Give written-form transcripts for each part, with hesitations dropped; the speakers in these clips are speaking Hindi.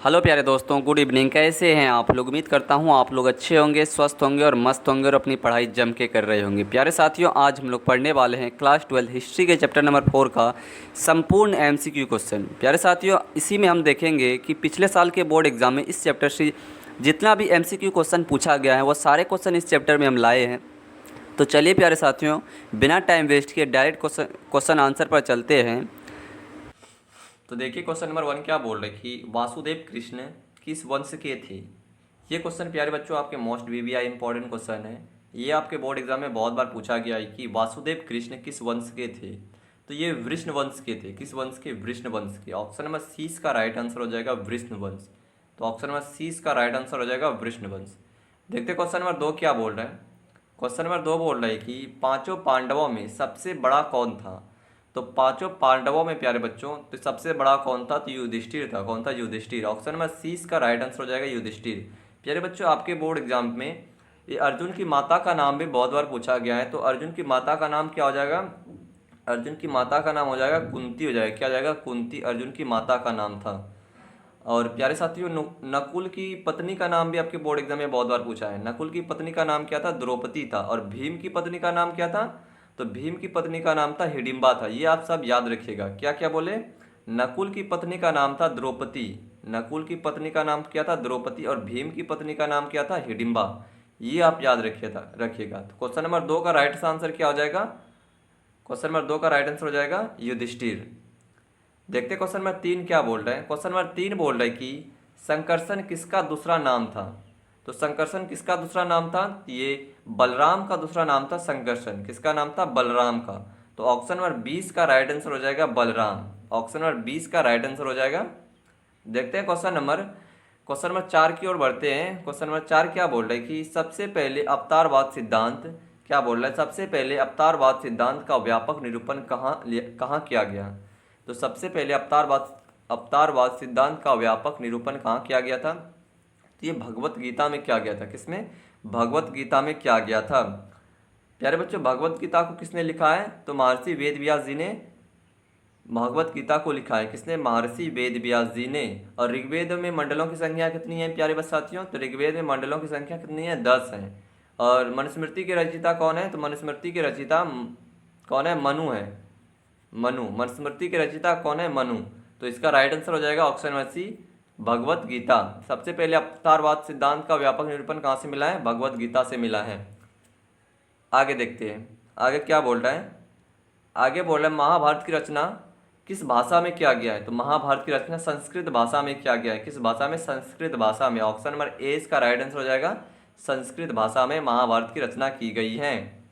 हेलो प्यारे दोस्तों, गुड इवनिंग। कैसे हैं आप लोग? उम्मीद करता हूं आप लोग अच्छे होंगे, स्वस्थ होंगे और मस्त होंगे और अपनी पढ़ाई जम के कर रहे होंगे। प्यारे साथियों, आज हम लोग पढ़ने वाले हैं क्लास 12 हिस्ट्री के चैप्टर नंबर 4 का संपूर्ण एमसीक्यू क्वेश्चन। प्यारे साथियों, इसी में हम देखेंगे कि पिछले साल के बोर्ड एग्जाम में इस चैप्टर से जितना भी एमसीक्यू क्वेश्चन पूछा गया है वो सारे क्वेश्चन इस चैप्टर में हम लाए हैं। तो चलिए प्यारे साथियों, बिना टाइम वेस्ट किए डायरेक्ट क्वेश्चन आंसर पर चलते हैं। तो देखिए क्वेश्चन नंबर 1 क्या बोल रहे कि वासुदेव कृष्ण किस वंश के थे। ये क्वेश्चन प्यारे बच्चों आपके मोस्ट वीवीआई इंपॉर्टेंट क्वेश्चन है। ये आपके बोर्ड एग्जाम में बहुत बार पूछा गया है कि वासुदेव कृष्ण किस वंश के थे। तो ये वृष्ण वंश के थे। किस वंश के? वृष्ण वंश के। ऑप्शन नंबर सी इसका राइट आंसर हो जाएगा वृष्ण वंश। तो ऑप्शन नंबर सी इसका राइट आंसर हो जाएगा वृष्ण वंश। देखते क्वेश्चन नंबर 2 क्या बोल रहे हैं। क्वेश्चन नंबर 2 बोल रहे हैं कि पांचों पांडवों में सबसे बड़ा कौन था। तो पांचों पांडवों में प्यारे बच्चों तो सबसे बड़ा कौन था? तो युधिष्ठिर था। कौन था? युधिष्ठिर। ऑप्शन नंबर सी इसका राइट आंसर हो जाएगा युधिष्ठिर। प्यारे बच्चों आपके बोर्ड एग्जाम में ये अर्जुन की माता का नाम भी बहुत बार पूछा गया है। तो अर्जुन की माता का नाम क्या हो जाएगा? अर्जुन की माता का नाम हो जाएगा कुंती हो जाएगा। क्या हो जाएगा? कुंती अर्जुन की माता का नाम था। और प्यारे साथियों, नकुल की पत्नी का नाम भी आपके बोर्ड एग्जाम में बहुत बार पूछा है। नकुल की पत्नी का नाम क्या था? द्रौपदी था। और भीम की पत्नी का नाम क्या था? तो भीम की पत्नी का नाम था हिडिंबा था। ये आप सब याद रखिएगा। क्या क्या बोले? नकुल की पत्नी का नाम था द्रौपदी। नकुल की पत्नी का नाम क्या था? द्रौपदी। और भीम की पत्नी का नाम क्या था? हिडिंबा। ये आप याद रखिएगा। तो क्वेश्चन नंबर 2 का राइट आंसर क्या हो जाएगा? क्वेश्चन नंबर 2 का राइट आंसर हो जाएगा युधिष्ठिर। देखते क्वेश्चन नंबर 3 क्या बोल रहे हैं। क्वेश्चन नंबर 3 बोल रहे हैं कि संकर्षण किसका दूसरा नाम था। तो संकर्षण किसका दूसरा नाम था? ये बलराम का दूसरा नाम था संकर्षण। किसका नाम था? बलराम का। तो ऑप्शन नंबर 20 का राइट आंसर हो जाएगा बलराम। ऑप्शन नंबर 20 का राइट आंसर हो जाएगा। देखते हैं क्वेश्चन नंबर 4 की ओर बढ़ते हैं। क्वेश्चन नंबर 4 क्या बोल रहे हैं कि सबसे पहले अवतारवाद सिद्धांत क्या बोल रहा है? सबसे पहले अवतारवाद सिद्धांत का व्यापक निरूपण कहाँ किया गया। तो सबसे पहले अवतारवाद सिद्धांत का व्यापक निरूपण कहाँ किया गया था? तो ये भगवत गीता में किया गया था। किसमें? भगवत गीता में किया गया था। प्यारे बच्चों, भगवत गीता को किसने लिखा है? तो महर्षि वेद व्यास जी ने भगवत गीता को लिखा है। किसने? महर्षि वेद व्यास जी ने। और ऋग्वेद में मंडलों की संख्या कितनी है प्यारे बच्चों साथियों? तो ऋग्वेद में मंडलों की संख्या कितनी है? 10 है। और मनुस्मृति के रचयिता कौन है? तो मनुस्मृति के रचयिता कौन है? मनु है। मनु। मनुस्मृति के रचयिता कौन है? मनु। तो इसका राइट आंसर हो जाएगा option number C Bhagavad Gita. सबसे पहले अवतारवाद सिद्धांत का व्यापक निरूपण कहाँ से मिला है? भगवत गीता से मिला है। आगे देखते हैं आगे क्या बोल रहा है। आगे बोल रहा है महाभारत की रचना किस भाषा में किया गया है। तो महाभारत की रचना संस्कृत भाषा में किया गया है। किस भाषा में? संस्कृत भाषा में। ऑप्शन नंबर ए इसका राइट आंसर हो जाएगा संस्कृत भाषा में महाभारत की रचना की गई है।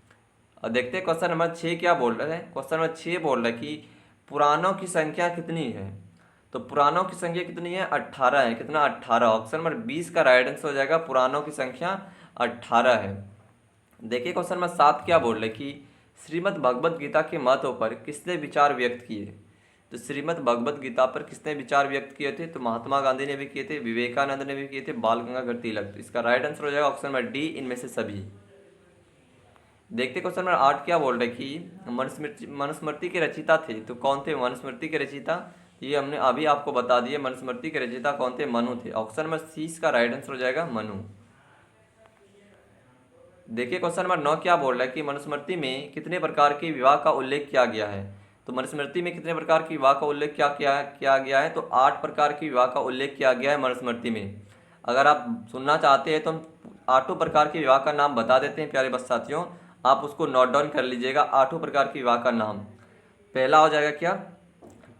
और देखते हैं क्वेश्चन नंबर 6 क्या बोल रहे हैं। क्वेश्चन नंबर 6 बोल रहा है कि पुराणों की संख्या कितनी है। तो पुराणों की संख्या कितनी है? 18 है। कितना? 18। ऑप्शन नंबर 20 का राइट आंसर हो जाएगा पुराणों की संख्या 18 है। देखिए क्वेश्चन नंबर 7 क्या बोल रहे कि श्रीमद् भगवद गीता के महत्व पर किसने विचार व्यक्त किए। तो श्रीमद् भगवद गीता पर किसने विचार व्यक्त किए थे? तो महात्मा गांधी ने भी किए थे, विवेकानंद ने भी किए थे, बाल गंगाधर तिलक। तो इसका राइट आंसर हो जाएगा ऑप्शन नंबर डी इनमें से सभी। देखते क्वेश्चन नंबर 8 क्या बोल रहे कि मनुस्मृति के रचयिता थे। तो कौन थे मनुस्मृति के रचयिता? ये हमने अभी आपको बता दिया। मनुस्मृति के रचयिता कौन थे? मनु थे। ऑप्शन नंबर सी का राइट आंसर हो जाएगा मनु। देखिए क्वेश्चन नंबर 9 क्या बोल रहा है कि मनुस्मृति में कितने प्रकार के विवाह का उल्लेख किया गया है। तो मनुस्मृति में कितने प्रकार के विवाह का उल्लेख किया गया है? तो 8 प्रकार के विवाह का उल्लेख किया गया है मनुस्मृति में। अगर आप सुनना चाहते हैं तो हम 8 प्रकार के विवाह का नाम बता देते हैं प्यारे बच्चों साथियों। आप उसको नोट डाउन कर लीजिएगा। 8 प्रकार के विवाह का नाम। पहला हो जाएगा क्या?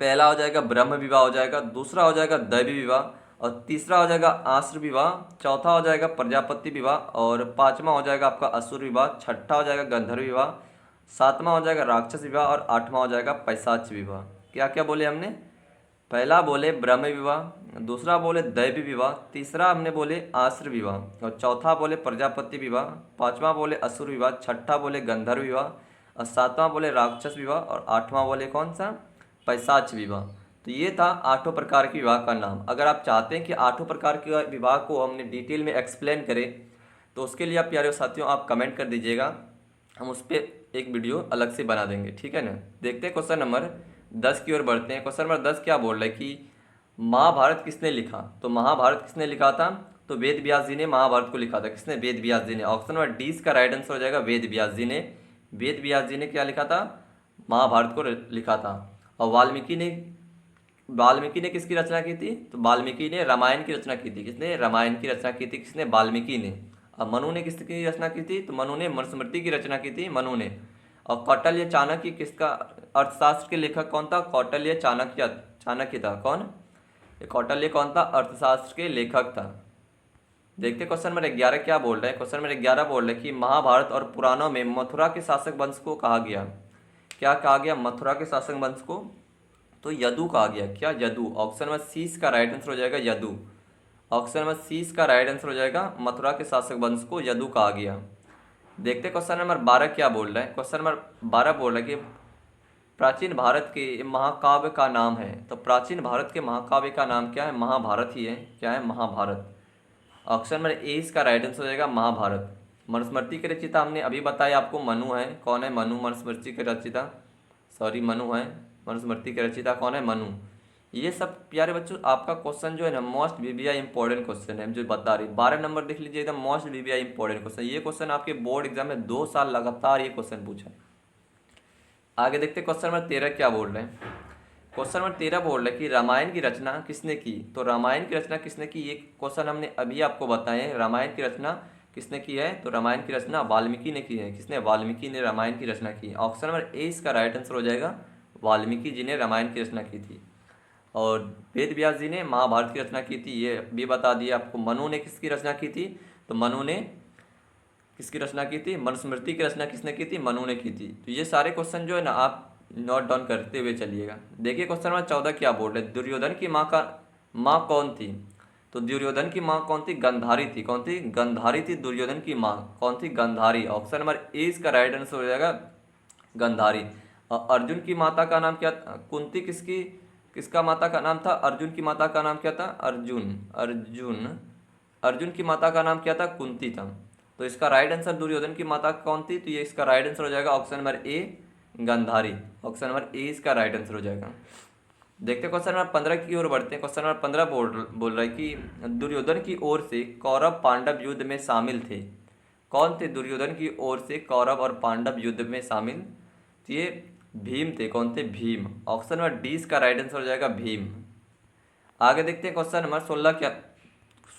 पहला हो जाएगा ब्रह्म विवाह हो जाएगा। दूसरा हो जाएगा दैवी विवाह। और तीसरा हो जाएगा आश्र विवाह। चौथा हो जाएगा प्रजापति विवाह। और पांचवा हो जाएगा आपका असुर विवाह। छठा हो जाएगा गंधर्व विवाह। सातवां हो जाएगा राक्षस विवाह। और आठवां हो जाएगा पैशाच विवाह। क्या क्या बोले हमने? पहला बोले ब्रह्म विवाह, दूसरा बोले दैवी विवाह, तीसरा हमने बोले आश्र विवाह, और चौथा बोले प्रजापति विवाह, पांचवा बोले असुर विवाह, छठा बोले गंधर्व विवाह, और सातवां बोले राक्षस विवाह, और आठवां बोले कौन सा? पैशाच विवाह। तो ये था 8 प्रकार के विवाह का नाम। अगर आप चाहते हैं कि 8 प्रकार के विवाह को हमने डिटेल में एक्सप्लेन करें तो उसके लिए आप प्यारे साथियों आप कमेंट कर दीजिएगा। हम उस पर एक वीडियो अलग से बना देंगे, ठीक है ना। देखते हैं क्वेश्चन नंबर 10 की ओर बढ़ते हैं। क्वेश्चन नंबर 10 क्या बोल रहे हैं कि महाभारत किसने लिखा? तो महाभारत किसने लिखा था? तो वेद व्यास जी ने महाभारत को लिखा था। किसने? वेद व्यास जी ने। ऑप्शन नंबर डी इसका राइट आंसर हो जाएगा, वेद व्यास जी ने। वेद व्यास जी ने क्या लिखा था? महाभारत को लिखा था। और वाल्मीकि ने किसकी रचना की थी? तो वाल्मीकि ने रामायण की रचना की थी। किसने? रामायण की रचना की थी। किसने? वाल्मीकि ने। अब मनु ने किसकी रचना की थी? तो मनु ने मनुस्मृति की रचना की थी, मनु ने। और कौटिल्य चाणक्य किसका अर्थशास्त्र के लेखक कौन था? कौटिल्य चाणक्य, चाणक्य था। कौन? ये कौटिल्य कौन था? अर्थशास्त्र के लेखक था। देखते क्वेश्चन नंबर 11 क्या बोल रहे हैं। क्वेश्चन नंबर 11 बोल रहे हैं कि महाभारत और पुराणों में मथुरा के शासक वंश को कहा गया। क्या कहा गया मथुरा के शासक वंश को? तो यदु कहा गया। क्या? यदु। ऑप्शन नंबर सी इसका राइट आंसर हो जाएगा, यदु। ऑप्शन नंबर सी इसका राइट आंसर हो जाएगा, मथुरा के शासक वंश को यदु कहा गया। देखते क्वेश्चन नंबर 12 क्या बोल रहा है। क्वेश्चन नंबर 12 बोल रहा है कि प्राचीन भारत के महाकाव्य का नाम है। तो प्राचीन भारत के महाकाव्य का नाम क्या है? महाभारत ही है। क्या है? महाभारत। ऑप्शन नंबर ए इसका राइट आंसर हो जाएगा, महाभारत। मनुस्मृति के रचयिता हमने अभी बताया आपको, मनु है। कौन है? मनु। मनुस्मृति के रचयिता, सॉरी मनु है। मनुस्मृति के रचयिता कौन है? मनु। ये सब प्यारे बच्चों आपका क्वेश्चन जो है ना, मोस्ट वीवीआई इंपॉर्टेंट क्वेश्चन है जो बता रही। 12 नंबर देख लीजिए, एकदम मोस्ट वीवीआई इंपॉर्टेंट क्वेश्चन। ये क्वेश्चन आपके बोर्ड एग्जाम में 2 साल लगातार ये क्वेश्चन पूछा है। आगे देखते क्वेश्चन नंबर 13 क्या बोल रहे हैं। क्वेश्चन नंबर 13 बोल रहे हैं कि रामायण की रचना किसने की। तो रामायण की रचना किसने की, ये क्वेश्चन हमने अभी आपको बताए। रामायण की रचना किसने की है? तो रामायण की रचना वाल्मीकि ने की है। किसने? वाल्मीकि ने रामायण की रचना की। ऑप्शन नंबर ए इसका राइट आंसर हो जाएगा, वाल्मीकि जी ने रामायण की रचना की थी। और वेद व्यास जी ने महाभारत की रचना की थी, ये भी बता दिया आपको। मनु ने किसकी रचना की थी? तो मनु ने किसकी रचना की थी? मनुस्मृति की रचना किसने की थी? मनु ने की थी। तो ये सारे क्वेश्चन जो है ना आप नोट डाउन करते हुए चलिएगा। देखिए क्वेश्चन नंबर 14 क्या बोल रहे हैं। दुर्योधन की माँ कौन थी? तो दुर्योधन की माँ कौन थी? गंधारी थी। कौन थी? गंधारी थी दुर्योधन की माँ। कौन थी? गंधारी। ऑप्शन नंबर ए इसका राइट आंसर हो जाएगा, गंधारी। और अर्जुन की माता का नाम क्या? कुंती किसका माता का नाम था? अर्जुन की माता का नाम क्या था? अर्जुन की माता का नाम क्या था? कुंती था। तो इसका राइट आंसर दुर्योधन की माता कौन थी? तो ये इसका राइट आंसर हो जाएगा option number A, Gandhari. Option number A इसका राइट आंसर हो जाएगा। देखते क्वेश्चन नंबर 15 की ओर बढ़ते हैं। क्वेश्चन नंबर 15 बोल रहा है कि दुर्योधन की ओर से कौरव पांडव युद्ध में शामिल थे। कौन थे दुर्योधन की ओर से कौरव और पांडव युद्ध में शामिल? तो ये भीम थे। कौन थे? भीम। ऑप्शन नंबर डी इसका राइट आंसर हो जाएगा, भीम। आगे देखते हैं क्वेश्चन नंबर 16 क्या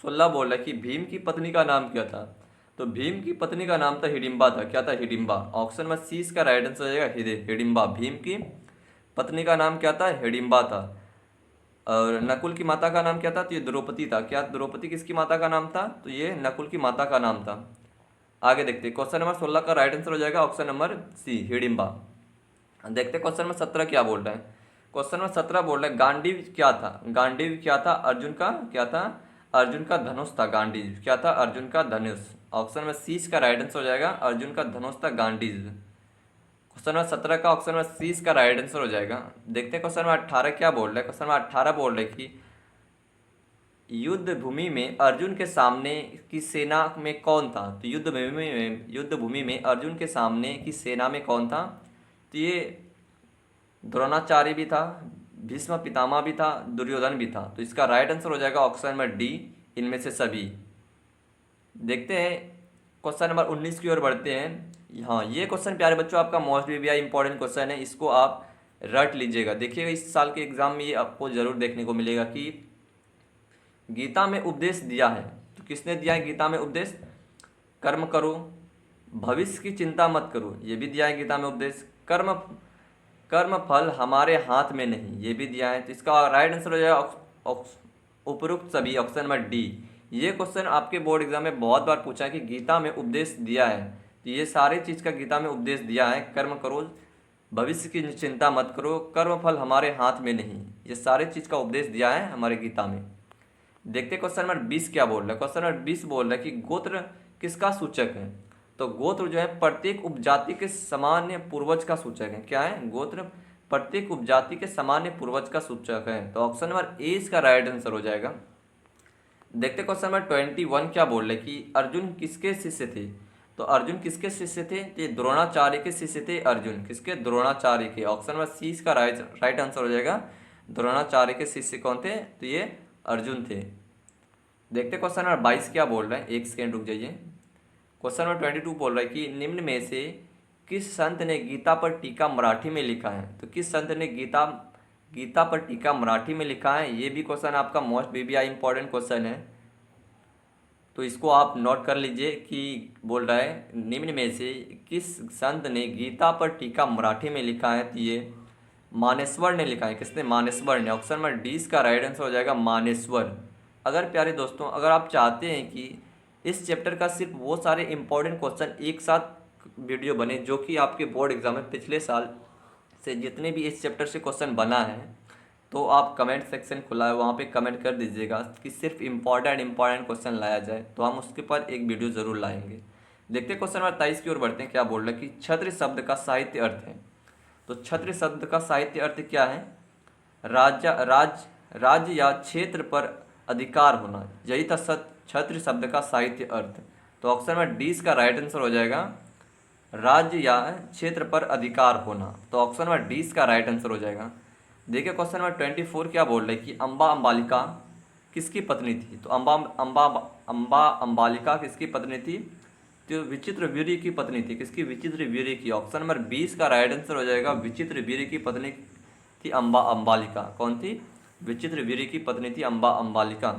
16 बोल रहा है कि भीम की पत्नी का नाम क्या था। तो भीम की पत्नी का नाम था हिडिंबा था। क्या था? हिडिंबा। ऑप्शन नंबर सी इसका राइट आंसर हो जाएगा, हिडिंबा। भीम की पत्नी का नाम क्या था? हिडिंबा था। और नकुल की माता का नाम क्या था? तो ये द्रौपदी था। क्या द्रौपदी किसकी माता का नाम था? तो ये नकुल की माता का नाम था। आगे देखते क्वेश्चन नंबर 16 का राइट आंसर हो जाएगा ऑप्शन नंबर सी, हिडिंबा। देखते क्वेश्चन नंबर 17 क्या बोल रहे हैं। क्वेश्चन नंबर 17 बोल रहे हैं गांडीव क्या था? गांडीव क्या था? अर्जुन का क्या था? अर्जुन का धनुष था। गांडीव क्या था? अर्जुन का धनुष। ऑप्शन नंबर सी का राइट आंसर हो जाएगा, अर्जुन का धनुष था गांडीव। क्वेश्चन नंबर 17 का ऑप्शन नंबर सी का राइट आंसर हो जाएगा। देखते हैं क्वेश्चन नंबर 18 क्या बोल रहे हैं। क्वेश्चन नंबर 18 बोल रहे हैं कि युद्ध भूमि में अर्जुन के सामने की सेना में कौन था। तो युद्ध भूमि में अर्जुन के सामने की सेना में कौन था? तो ये द्रोणाचार्य भी था, भीष्म पितामह भी था, दुर्योधन भी था। तो इसका राइट आंसर हो जाएगा ऑप्शन नंबर डी, इनमें से सभी। देखते हैं क्वेश्चन नंबर 19 की ओर बढ़ते हैं। हाँ, ये क्वेश्चन प्यारे बच्चों आपका मोस्ट वीवीआई इंपॉर्टेंट क्वेश्चन है, इसको आप रट लीजिएगा। देखिएगा इस साल के एग्जाम में ये आपको जरूर देखने को मिलेगा कि गीता में उपदेश दिया है। तो किसने दिया है गीता में उपदेश? कर्म करो, भविष्य की चिंता मत करो, ये भी दिया है गीता में उपदेश। कर्म फल हमारे हाथ में नहीं, ये भी दिया है। तो इसका राइट आंसर हो जाएगा उपरोक्त सभी, ऑप्शन नंबर डी। ये क्वेश्चन आपके बोर्ड एग्जाम में बहुत बार पूछा है कि गीता में उपदेश दिया है, तो ये सारे चीज़ का गीता में उपदेश दिया है। कर्म करो, भविष्य की चिंता मत करो, कर्म फल हमारे हाथ में नहीं, ये सारे चीज़ का उपदेश दिया है हमारे गीता में। देखते क्वेश्चन नंबर 20 क्या बोल रहा है। क्वेश्चन नंबर 20 बोल रहा है कि गोत्र किसका सूचक है। तो गोत्र जो है प्रत्येक उपजाति के सामान्य पूर्वज का सूचक है। क्या है? गोत्र प्रत्येक उपजाति के सामान्य पूर्वज का सूचक है। तो ऑप्शन नंबर ए इसका राइट आंसर हो जाएगा। देखते क्वेश्चन नंबर 21 क्या बोल रहे कि अर्जुन किसके शिष्य थे। तो अर्जुन किसके शिष्य थे? ये द्रोणाचार्य के शिष्य थे। अर्जुन किसके? द्रोणाचार्य के। ऑप्शन नंबर सी इसका राइट आंसर हो जाएगा, द्रोणाचार्य के शिष्य कौन थे? तो ये अर्जुन थे। देखते क्वेश्चन नंबर 22 क्या बोल रहा है, एक सेकेंड रुक जाइए। क्वेश्चन नंबर 22 बोल रहा है कि निम्न में से किस संत ने गीता पर टीका मराठी में लिखा है? तो किस संत ने गीता गीता पर टीका मराठी में लिखा है? ये भी क्वेश्चन आपका मोस्ट बीबीआई इंपॉर्टेंट क्वेश्चन है, तो इसको आप नोट कर लीजिए कि बोल रहा है निम्न में से किस संत ने गीता पर टीका मराठी में लिखा है? तो ये मानेश्वर ने लिखा है। किसने? मानेश्वर ने। ऑप्शन नंबर डी इसका राइट आंसर हो जाएगा मानेश्वर। अगर प्यारे दोस्तों, अगर आप चाहते हैं कि इस चैप्टर का सिर्फ वो सारे इंपॉर्टेंट क्वेश्चन एक साथ वीडियो बने जो कि आपके बोर्ड एग्जाम में पिछले साल से जितने भी इस चैप्टर से क्वेश्चन बना है, तो आप कमेंट सेक्शन खुला है, वहाँ पे कमेंट कर दीजिएगा कि सिर्फ इम्पॉर्टेंट क्वेश्चन लाया जाए, तो हम उसके पर एक वीडियो ज़रूर लाएंगे। देखते क्वेश्चन नंबर 23 की ओर बढ़ते हैं। क्या बोल रहा है कि छत्र शब्द का साहित्य अर्थ है? तो छत्र शब्द का साहित्य अर्थ क्या है? राज्य या क्षेत्र पर अधिकार होना, यही था छत्र शब्द का साहित्य अर्थ। तो ऑप्शन नंबर डी इसका राइट आंसर हो जाएगा राज्य या क्षेत्र पर अधिकार होना। तो ऑप्शन नंबर डी इसका राइट आंसर हो जाएगा। देखिए क्वेश्चन नंबर 24 क्या बोल रहे हैं कि अम्बा अम्बालिका किसकी पत्नी थी? तो अम्बा अम्बालिका किसकी पत्नी थी? तो विचित्र वीर्य की पत्नी थी। किसकी? विचित्र वीर्य की। ऑप्शन नंबर 20 का राइट आंसर हो जाएगा विचित्र वीर्य की पत्नी थी अम्बा अम्बालिका। कौन थी? विचित्र वीर्य की पत्नी थी अम्बा अम्बालिका।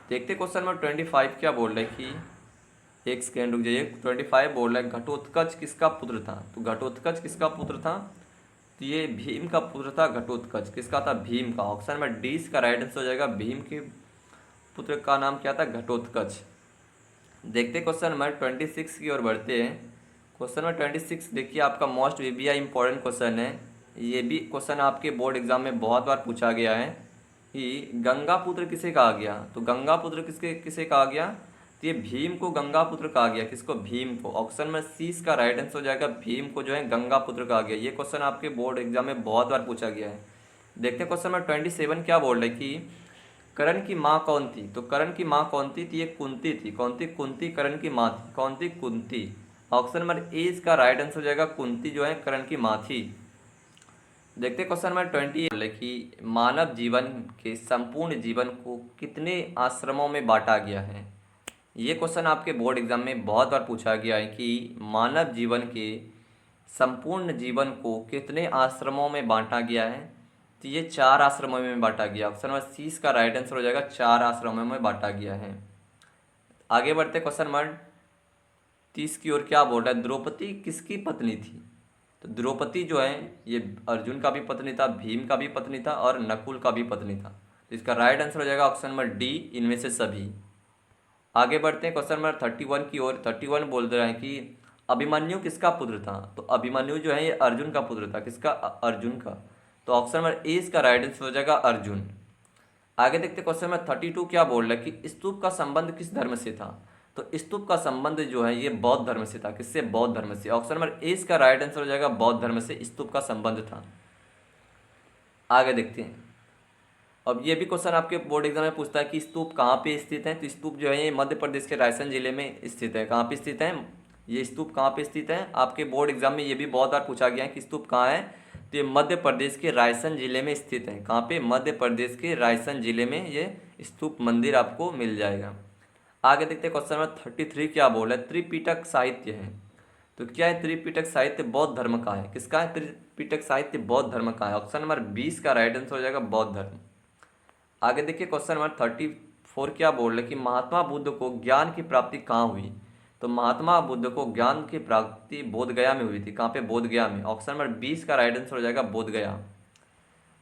देखते क्वेश्चन नंबर 25 क्या बोल रहे हैं कि एक सेकेंड रुक जाइए। 25 बोल रहा है घटोत्कच किसका पुत्र था? तो घटोत्कच किसका पुत्र था? तो ये भीम का पुत्र था घटोत्कच। किसका था? भीम का। ऑप्शन नंबर डी इसका राइट आंसर हो जाएगा भीम के पुत्र का नाम क्या था? घटोत्कच। देखते क्वेश्चन नंबर 26 की ओर बढ़ते हैं। क्वेश्चन नंबर 26 देखिए आपका मोस्ट वीबीआई इंपॉर्टेंट क्वेश्चन है। ये भी क्वेश्चन आपके बोर्ड एग्जाम में बहुत बार पूछा गया है कि गंगा पुत्र किसे कहा गया? तो गंगा पुत्र किसे कहा गया? तो ये भीम को गंगा पुत्र कहा गया। किसको? भीम को। ऑप्शन में सी इसका राइट आंसर हो जाएगा भीम को जो है गंगा पुत्र कहा गया। ये क्वेश्चन आपके बोर्ड एग्जाम में बहुत बार पूछा गया है। देखते हैं क्वेश्चन नंबर 27 क्या बोल रहे कि कर्ण की माँ कौन थी? तो कर्ण की माँ कौन थी? तो ये कुंती थी। कौन थी? कुंती कर्ण की माँ थी। कौन थी? कुंती। ऑप्शन नंबर ए इसका राइट आंसर हो जाएगा कुंती जो है कर्ण की माँ थी। देखते क्वेश्चन नंबर 28 कि मानव जीवन के संपूर्ण जीवन को कितने आश्रमों में बांटा गया है? ये क्वेश्चन आपके बोर्ड एग्जाम में बहुत बार पूछा गया है कि मानव जीवन के संपूर्ण जीवन को कितने आश्रमों में बांटा गया है? तो ये 4 आश्रमों में बांटा गया। ऑप्शन नंबर सी इसका राइट आंसर हो जाएगा 4 आश्रमों में बांटा गया है। आगे बढ़ते क्वेश्चन नंबर 30 की ओर। क्या बोल रहा है द्रौपदी किसकी पत्नी थी? तो द्रौपदी जो है ये अर्जुन का भी पत्नी था, भीम का भी पत्नी था और नकुल का भी पत्नी था। तो इसका राइट आंसर हो जाएगा ऑप्शन नंबर डी इनमें से सभी। आगे बढ़ते हैं क्वेश्चन नंबर 31 की ओर। 31 बोल रहे हैं कि अभिमन्यु किसका पुत्र था? तो अभिमन्यु जो है ये अर्जुन का पुत्र था। किसका? अर्जुन का। तो ऑप्शन नंबर ए इसका राइट आंसर हो जाएगा अर्जुन। आगे देखते क्वेश्चन नंबर 32 क्या बोल रहा है कि स्तूप का संबंध किस धर्म से था? तो स्तूप का संबंध जो है ये बौद्ध धर्म से था। किससे? बौद्ध धर्म से। ऑप्शन नंबर ए इसका राइट आंसर हो जाएगा बौद्ध धर्म से स्तूप का संबंध था। आगे देखते हैं। अब ये भी क्वेश्चन आपके बोर्ड एग्जाम में पूछता है कि स्तूप कहाँ पे स्थित है? तो स्तूप जो है ये मध्य प्रदेश के रायसेन जिले में स्थित है। कहाँ पे स्थित है ये स्तूप? कहाँ पे स्थित है? आपके बोर्ड एग्जाम में ये भी बहुत बार पूछा गया है कि स्तूप कहाँ है? तो ये मध्य प्रदेश के रायसेन जिले में स्थित है। कहाँ पे? मध्य प्रदेश के रायसेन जिले में ये स्तूप मंदिर आपको मिल जाएगा। आगे देखते हैं क्वेश्चन नंबर 33 क्या बोल रहा है त्रिपिटक साहित्य है। तो क्या है त्रिपिटक साहित्य? बौद्ध धर्म का है। किसका है? त्रिपिटक साहित्य बौद्ध धर्म का है। ऑप्शन नंबर 20 का राइट आंसर हो जाएगा बौद्ध धर्म। आगे देखिए क्वेश्चन नंबर 34 क्या बोल रहे कि महात्मा बुद्ध को ज्ञान की प्राप्ति कहाँ हुई? तो महात्मा बुद्ध को ज्ञान की प्राप्ति बोध गया में हुई थी। कहाँ पे? बोध गया में। ऑप्शन नंबर 20 का राइट आंसर हो जाएगा बोध गया।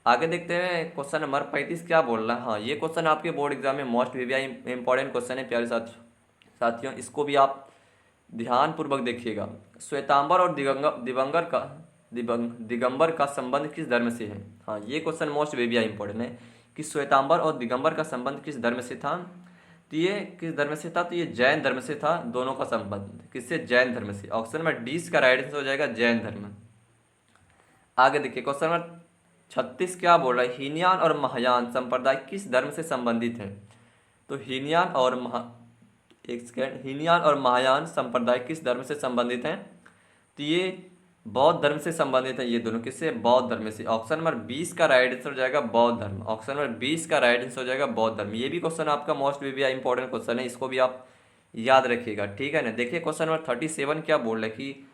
आगे देखते हैं क्वेश्चन नंबर 35 क्या बोल रहा है। हाँ ये क्वेश्चन आपके बोर्ड एग्जाम में मोस्ट वीवीआई इंपॉर्टेंट क्वेश्चन है प्यारे साथियों, इसको भी आप ध्यानपूर्वक देखिएगा। श्वेतांबर और दिगंबर का संबंध किस धर्म से है? हाँ ये क्वेश्चन मोस्ट वीवीआई इंपॉर्टेंट है कि श्वेतांबर और दिगंबर का संबंध किस धर्म से था? तो ये किस धर्म से था? तो ये जैन धर्म से था दोनों का संबंध। किससे? जैन धर्म से। ऑप्शन नंबर 20 का राइट आंसर हो जाएगा जैन धर्म। आगे देखिए क्वेश्चन नंबर 36 क्या बोल रहा है हीनयान और महायान संप्रदाय किस धर्म से संबंधित है? तो हीनयान और महायान संप्रदाय किस धर्म से संबंधित हैं? तो ये बौद्ध धर्म से संबंधित है ये दोनों, किससे? बौद्ध धर्म से। ऑप्शन नंबर 20 का राइट आंसर हो जाएगा बौद्ध धर्म। ऑप्शन नंबर 20 का राइट आंसर हो जाएगा बौद्ध धर्म। ये भी क्वेश्चन आपका मोस्ट भी इंपॉर्टेंट क्वेश्चन है, इसको भी आप याद रखिएगा, ठीक है ना। देखिए क्वेश्चन नंबर 37 क्या बोल रहा है कि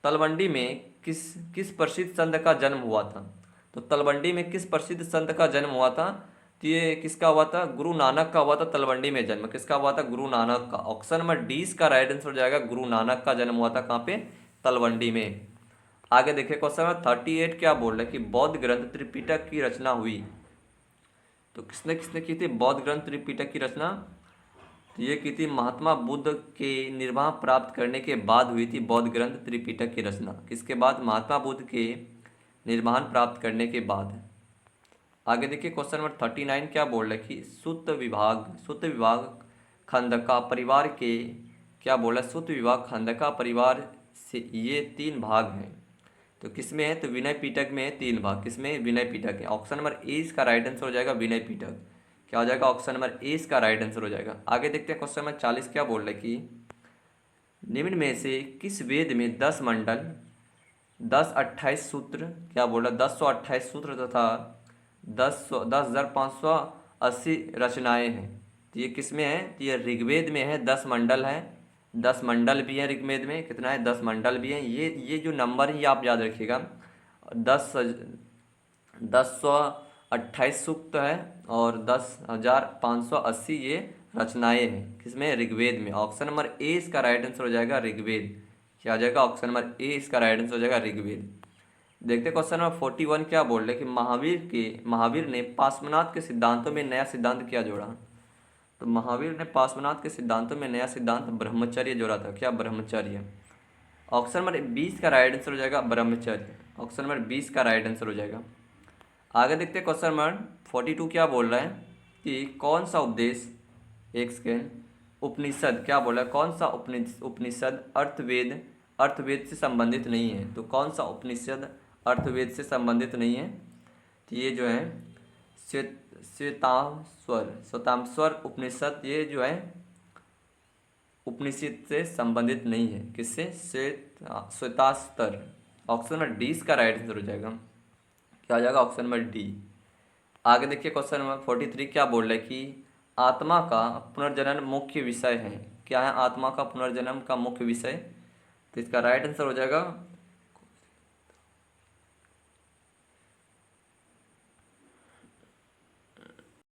तलवंडी में किस किस प्रसिद्ध संत का जन्म हुआ था। तो तलवंडी में किस प्रसिद्ध संत का जन्म हुआ था? तो ये किसका हुआ था? गुरु नानक का हुआ था तलवंडी में जन्म। किसका हुआ था? गुरु नानक का। ऑप्शन नंबर 20 का राइट आंसर हो जाएगा गुरु नानक का जन्म हुआ था कहाँ पे? तलवंडी में। आगे देखिए क्वेश्चन नंबर 38 क्या बोल रहा है कि बौद्ध ग्रंथ त्रिपिटक की रचना हुई। तो किसने किसने की थी बौद्ध ग्रंथ त्रिपिटक की रचना? तो ये की थी महात्मा बुद्ध के निर्वाह प्राप्त करने के बाद हुई थी बौद्ध ग्रंथ त्रिपिटक की रचना। किसके बाद? महात्मा बुद्ध के निर्वाण प्राप्त करने के बाद। आगे देखिए क्वेश्चन नंबर 39 क्या बोल रहा है कि सुत विभाग खंडका परिवार के क्या बोला? सुत विभाग खंडका परिवार से ये 3 भाग हैं। तो किसमें है? तो विनय पिटक में है 3 भाग। किसमें? विनय पिटक है। ऑप्शन नंबर ए इसका राइट आंसर हो जाएगा विनय पिटक। क्या हो जाएगा? ऑप्शन नंबर ए इसका राइट आंसर हो जाएगा। आगे देखते हैं क्वेश्चन नंबर 40 क्या बोल रहा है कि निम्न में से किस वेद में 10 मंडल 1028 सूत्र क्या बोला? 1028 सूत्र तथा 10,580 रचनाएं हैं। तो ये किस में है? तो ये ऋग्वेद में है, 10 मंडल है। 10 मंडल भी है ऋग्वेद में। कितना है? 10 मंडल भी है। ये जो नंबर है ये आप याद रखिएगा। 10,28 सूक्त है और 10,580 ये रचनाएं हैं। किसमें? ऋग्वेद में। ऑप्शन नंबर ए इसका राइट आंसर हो जाएगा ऋग्वेद। क्या आ जाएगा? ऑप्शन नंबर ए इसका राइट आंसर हो जाएगा ऋग्वेद। देखते क्वेश्चन नंबर 41 क्या बोल रहे हैं कि महावीर ने पार्श्वनाथ के सिद्धांतों में नया सिद्धांत क्या जोड़ा। तो महावीर ने पार्श्वनाथ के सिद्धांतों में नया सिद्धांत ब्रह्मचर्य जोड़ा था। क्या? ब्रह्मचर्य। ऑप्शन नंबर 20 का राइट आंसर हो जाएगा ब्रह्मचर्य। ऑप्शन नंबर 20 का राइट आंसर हो जाएगा। आगे देखते क्वेश्चन नंबर 42 क्या बोल रहा है कि कौन सा उपदेश एक सेकेंड उपनिषद क्या बोला? कौन सा उपनिषद अर्थवेद से संबंधित नहीं है। तो कौन सा उपनिषद अर्थवेद से संबंधित नहीं है? तो ये जो है श्वेताम्बर उपनिषद, ये जो है उपनिषद से संबंधित नहीं है। किससे? श्वेतास्तर। ऑप्शन नंबर डी इसका राइट आंसर हो जाएगा। क्या हो जाएगा? Option number D. आगे देखिए क्वेश्चन नंबर 43 क्या बोल रहा है कि आत्मा का पुनर्जन्म मुख्य विषय है। क्या है आत्मा का पुनर्जन्म का मुख्य विषय? तो इसका राइट आंसर हो जाएगा